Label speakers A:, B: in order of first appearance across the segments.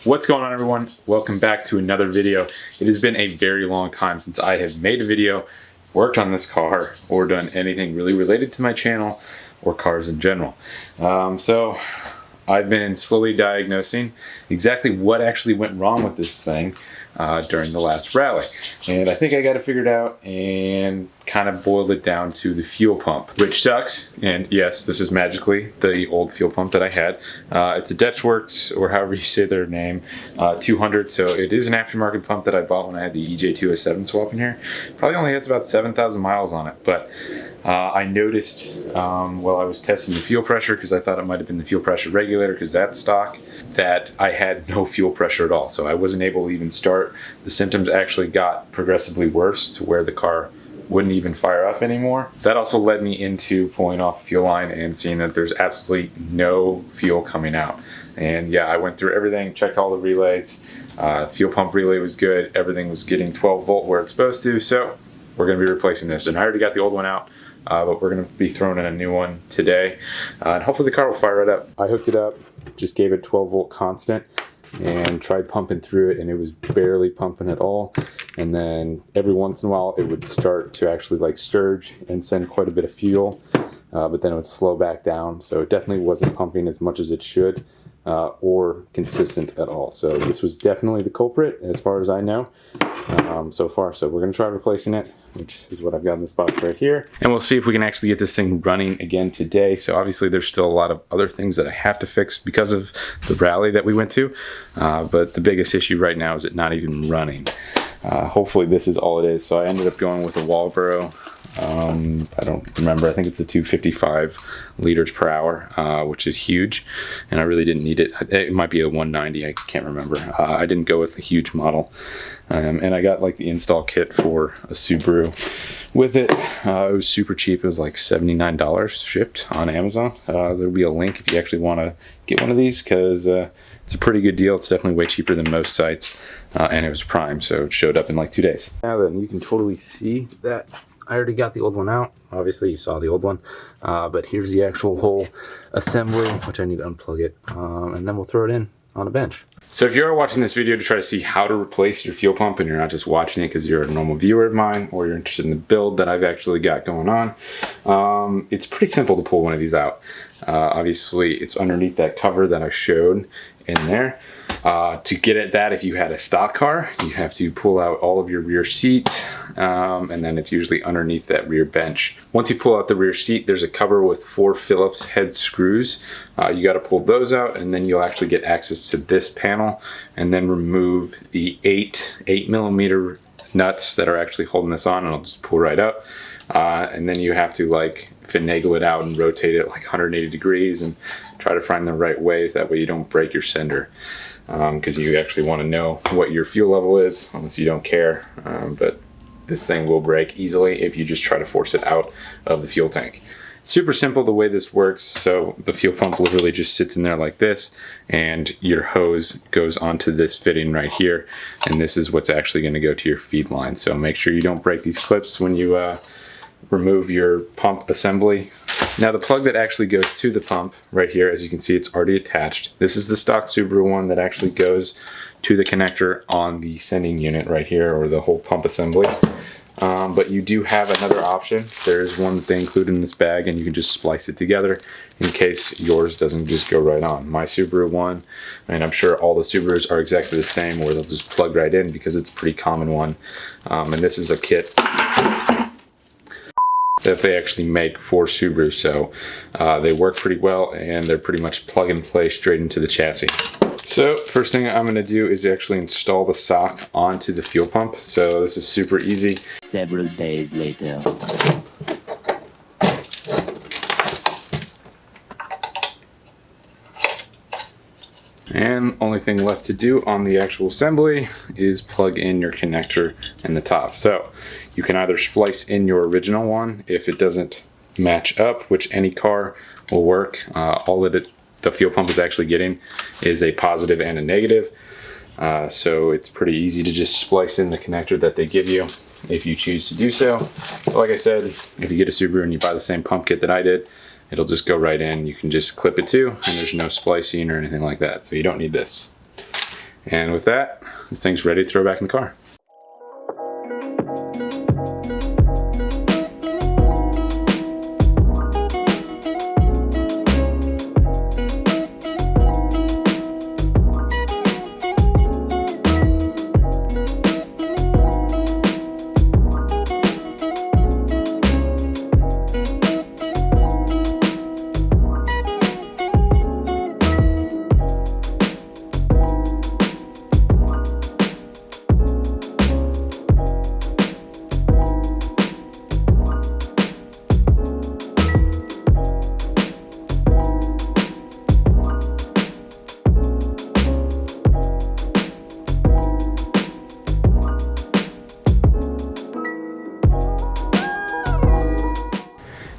A: What's going on, everyone? Welcome back to another video. It has been a very long time since I have made a video, worked on this car, or done anything really related to my channel or cars in general. So I've been slowly diagnosing exactly what actually went wrong with this thing during the last rally. And I think I got it figured out and kind of boiled it down to the fuel pump, which sucks. And yes, this is magically the old fuel pump that I had. It's a Dutchworks, or however you say their name, 200. So it is an aftermarket pump that I bought when I had the EJ207 swap in here. Probably only has about 7,000 miles on it, but I noticed while I was testing the fuel pressure, because I thought it might have been the fuel pressure regulator, because that's stock, that I had no fuel pressure at all. So I wasn't able to even start. The symptoms actually got progressively worse to where the car wouldn't even fire up anymore. That also led me into pulling off the fuel line and seeing that there's absolutely no fuel coming out. And yeah, I went through everything, checked all the relays. Fuel pump relay was good. Everything was getting 12 volt where it's supposed to. So we're gonna be replacing this. And I already got the old one out, but we're gonna be throwing in a new one today. And hopefully the car will fire right up. I hooked it up, just gave it 12 volt constant and tried pumping through it, and it was barely pumping at all. And then every once in a while it would start to actually like surge and send quite a bit of fuel, but then it would slow back down. So it definitely wasn't pumping as much as it should, or consistent at all. So this was definitely the culprit as far as I know so far. So we're gonna try replacing it, which is what I've got in this box right here. And we'll see if we can actually get this thing running again today. So obviously there's still a lot of other things that I have to fix because of the rally that we went to. But the biggest issue right now is it not even running. Hopefully this is all it is. So I ended up going with a Walbro. I don't remember, I think it's a 255 liters per hour, which is huge, and I really didn't need it. It might be a 190, I can't remember. I didn't go with the huge model, and I got like the install kit for a Subaru with it. It was super cheap. It was like $79 shipped on Amazon. There'll be a link if you actually want to get one of these, because it's a pretty good deal. It's definitely way cheaper than most sites, and it was prime, so it showed up in like 2 days. Now then, you can totally see that I already got the old one out. Obviously you saw the old one, but here's the actual whole assembly, which I need to unplug it, and then we'll throw it in on a bench. So if you are watching this video to try to see how to replace your fuel pump, and you're not just watching it because you're a normal viewer of mine, or you're interested in the build that I've actually got going on, it's pretty simple to pull one of these out. Obviously it's underneath that cover that I showed in there. To get at that, if you had a stock car, you have to pull out all of your rear seat, and then it's usually underneath that rear bench. Once you pull out the rear seat, there's a cover with 4 Phillips head screws. You got to pull those out, and then you'll actually get access to this panel, and then remove the 8 millimeter nuts that are actually holding this on, and it'll just pull right up. And then you have to like finagle it out and rotate it like 180 degrees and try to find the right way. That way you don't break your sender. Because you actually want to know what your fuel level is, unless you don't care, but this thing will break easily if you just try to force it out of the fuel tank. Super simple the way this works. So the fuel pump literally just sits in there like this, and your hose goes onto this fitting right here, and this is what's actually going to go to your feed line. So make sure you don't break these clips when you remove your pump assembly. Now the plug that actually goes to the pump right here, as you can see, it's already attached. This is the stock Subaru one that actually goes to the connector on the sending unit right here, or the whole pump assembly. But you do have another option. There's one that they include in this bag, and you can just splice it together in case yours doesn't just go right on. My Subaru one, and I'm sure all the Subarus are exactly the same, where they'll just plug right in, because it's a pretty common one. And this is a kit that they actually make for Subaru, so they work pretty well, and they're pretty much plug and play straight into the chassis. So first thing I'm going to do is actually install the sock onto the fuel pump. So this is super easy.
B: Several days later.
A: And only thing left to do on the actual assembly is plug in your connector in the top. So you can either splice in your original one if it doesn't match up, which any car will work. All that the fuel pump is actually getting is a positive and a negative. So it's pretty easy to just splice in the connector that they give you if you choose to do so. But like I said, if you get a Subaru and you buy the same pump kit that I did, it'll just go right in. You can just clip it too, and there's no splicing or anything like that, so you don't need this. And with that, this thing's ready to throw back in the car.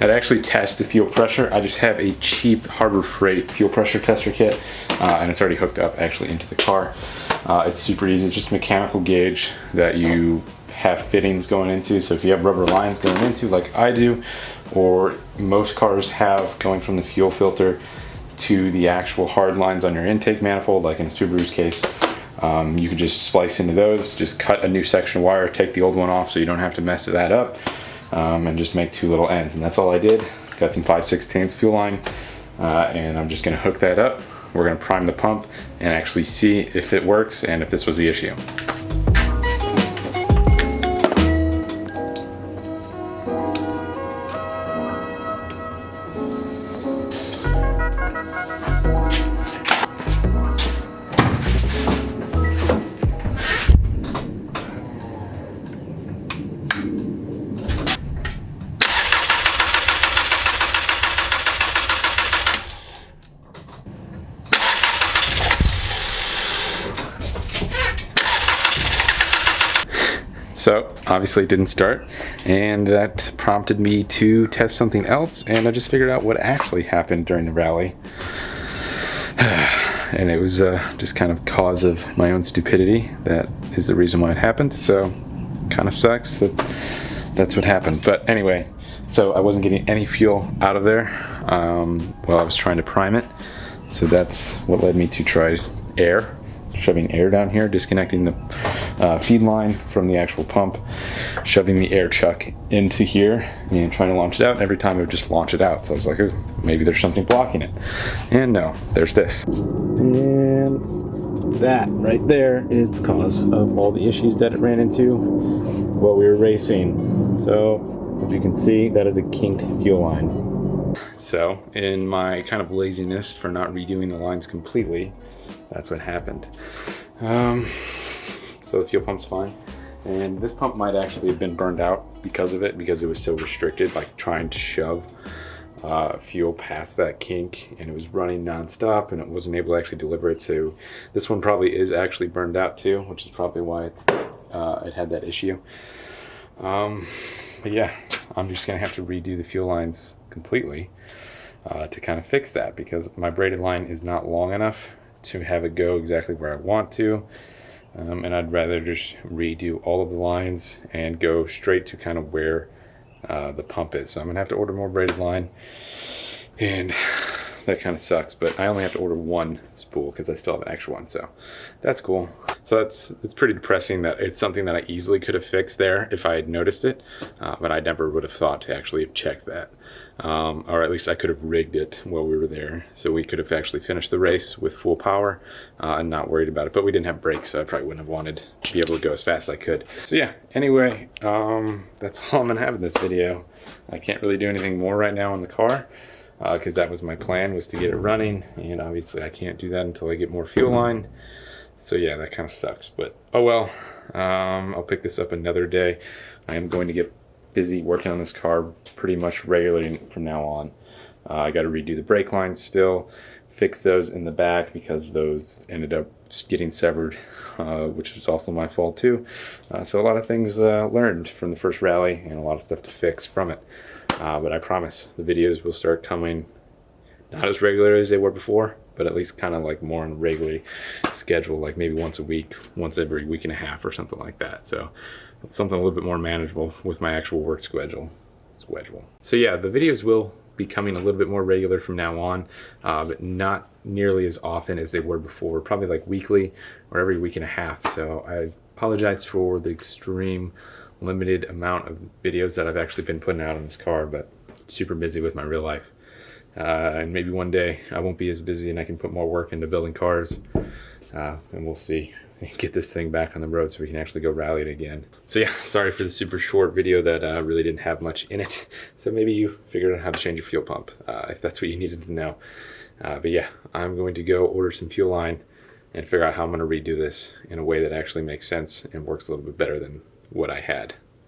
A: I'd actually test the fuel pressure. I just have a cheap Harbor Freight fuel pressure tester kit, and it's already hooked up actually into the car. It's super easy. It's just a mechanical gauge that you have fittings going into. So if you have rubber lines going into, like I do, or most cars have going from the fuel filter to the actual hard lines on your intake manifold, like in a Subaru's case, you could just splice into those, just cut a new section of wire, take the old one off so you don't have to mess that up. And just make two little ends, and that's all I did. Got some 5/16 fuel line, and I'm just gonna hook that up. We're gonna prime the pump and actually see if it works and if this was the issue. So obviously it didn't start, and that prompted me to test something else, and I just figured out what actually happened during the rally. And it was just kind of cause of my own stupidity. That is the reason why it happened. So kind of sucks that that's what happened. But anyway, so I wasn't getting any fuel out of there while I was trying to prime it. So that's what led me to try air. Shoving air down here, disconnecting the feed line from the actual pump, shoving the air chuck into here, and trying to launch it out. And every time it would just launch it out. So I was like, oh, maybe there's something blocking it. And no, there's this. And that right there is the cause of all the issues that it ran into while we were racing. So as you can see, that is a kinked fuel line. So in my kind of laziness for not redoing the lines completely, that's what happened. So the fuel pump's fine. And this pump might actually have been burned out because of it, because it was so restricted, like trying to shove fuel past that kink, and it was running non-stop and it wasn't able to actually deliver it. So this one probably is actually burned out too, which is probably why it had that issue. But yeah, I'm just gonna have to redo the fuel lines completely to kind of fix that, because my braided line is not long enough to have it go exactly where I want to, and I'd rather just redo all of the lines and go straight to kind of where the pump is. So I'm gonna have to order more braided line, and that kind of sucks, but I only have to order one spool because I still have an extra one, so that's cool. So it's pretty depressing that it's something that I easily could have fixed there if I had noticed it, but I never would have thought to actually have checked that. Or at least I could have rigged it while we were there, so we could have actually finished the race with full power and not worried about it. But we didn't have brakes, so I probably wouldn't have wanted to be able to go as fast as I could. So yeah, anyway, that's all I'm gonna have in this video. I can't really do anything more right now in the car, because that was my plan, was to get it running, and obviously I can't do that until I get more fuel line. So yeah, that kind of sucks, but oh well. I'll pick this up another day. I am going to get busy working on this car pretty much regularly from now on. I got to redo the brake lines still, fix those in the back because those ended up getting severed, which was also my fault too. So a lot of things learned from the first rally, and a lot of stuff to fix from it. But I promise the videos will start coming, not as regular as they were before, but at least kind of like more on a regular schedule, like maybe once a week, once every week and a half or something like that. So it's something a little bit more manageable with my actual work schedule. So yeah, the videos will becoming a little bit more regular from now on, but not nearly as often as they were before, probably like weekly or every week and a half. So I apologize for the extreme limited amount of videos that I've actually been putting out on this car, but super busy with my real life. And maybe one day I won't be as busy and I can put more work into building cars, and we'll see. Get this thing back on the road so we can actually go rally it again. So yeah, sorry for the super short video that really didn't have much in it. So maybe you figured out how to change your fuel pump, if that's what you needed to know. But yeah, I'm going to go order some fuel line and figure out how I'm going to redo this in a way that actually makes sense and works a little bit better than what I had.